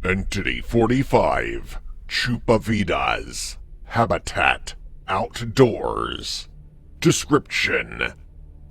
Entity 45, Chupavidas, Habitat, Outdoors. Description: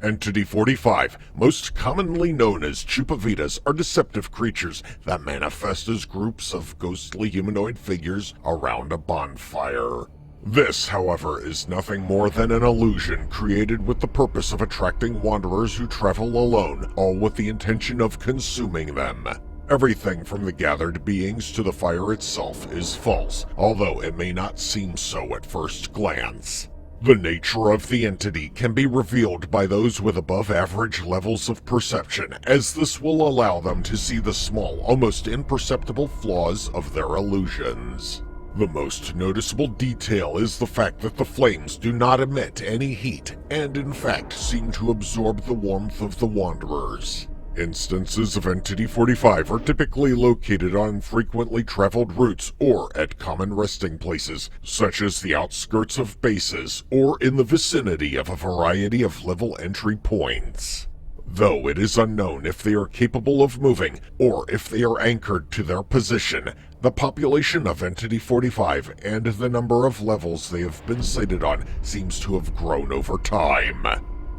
Entity 45, most commonly known as Chupavidas, are deceptive creatures that manifest as groups of ghostly humanoid figures around a bonfire. This, however, is nothing more than an illusion created with the purpose of attracting wanderers who travel alone, all with the intention of consuming them. Everything from the gathered beings to the fire itself is false, although it may not seem so at first glance. The nature of the entity can be revealed by those with above-average levels of perception, as this will allow them to see the small, almost imperceptible flaws of their illusions. The most noticeable detail is the fact that the flames do not emit any heat, and in fact seem to absorb the warmth of the wanderers. Instances of Entity 45 are typically located on frequently traveled routes or at common resting places, such as the outskirts of bases or in the vicinity of a variety of level entry points. Though it is unknown if they are capable of moving or if they are anchored to their position, the population of Entity 45 and the number of levels they have been sighted on seems to have grown over time.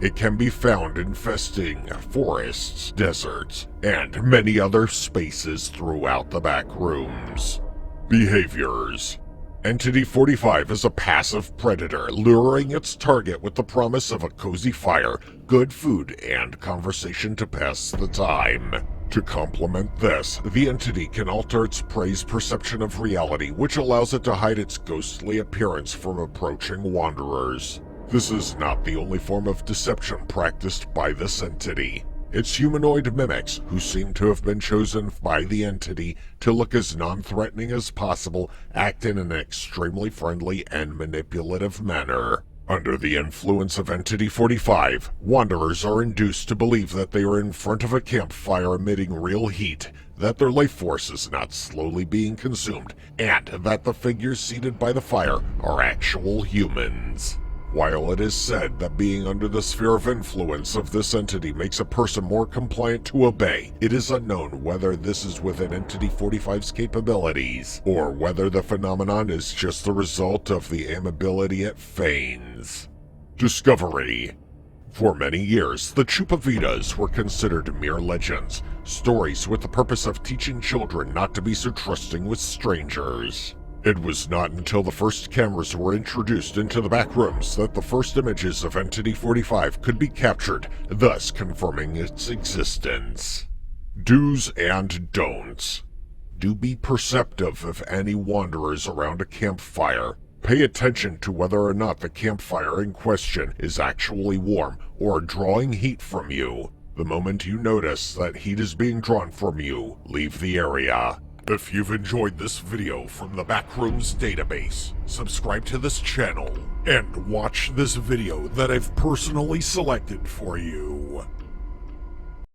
It can be found infesting forests, deserts, and many other spaces throughout the Backrooms. Behaviors: Entity 45 is a passive predator, luring its target with the promise of a cozy fire, good food, and conversation to pass the time. To complement this, the entity can alter its prey's perception of reality, which allows it to hide its ghostly appearance from approaching wanderers. This is not the only form of deception practiced by this entity. Its humanoid mimics, who seem to have been chosen by the entity to look as non-threatening as possible, act in an extremely friendly and manipulative manner. Under the influence of Entity 45, wanderers are induced to believe that they are in front of a campfire emitting real heat, that their life force is not slowly being consumed, and that the figures seated by the fire are actual humans. While it is said that being under the sphere of influence of this entity makes a person more compliant to obey, it is unknown whether this is within Entity 45's capabilities, or whether the phenomenon is just the result of the amiability it feigns. Discovery: For many years, the Chupavidas were considered mere legends, stories with the purpose of teaching children not to be so trusting with strangers. It was not until the first cameras were introduced into the Backrooms that the first images of Entity 45 could be captured, thus confirming its existence. Do's and don'ts. Do be perceptive of any wanderers around a campfire. Pay attention to whether or not the campfire in question is actually warm or drawing heat from you. The moment you notice that heat is being drawn from you, leave the area. If you've enjoyed this video from the Backrooms database, subscribe to this channel and watch this video that I've personally selected for you.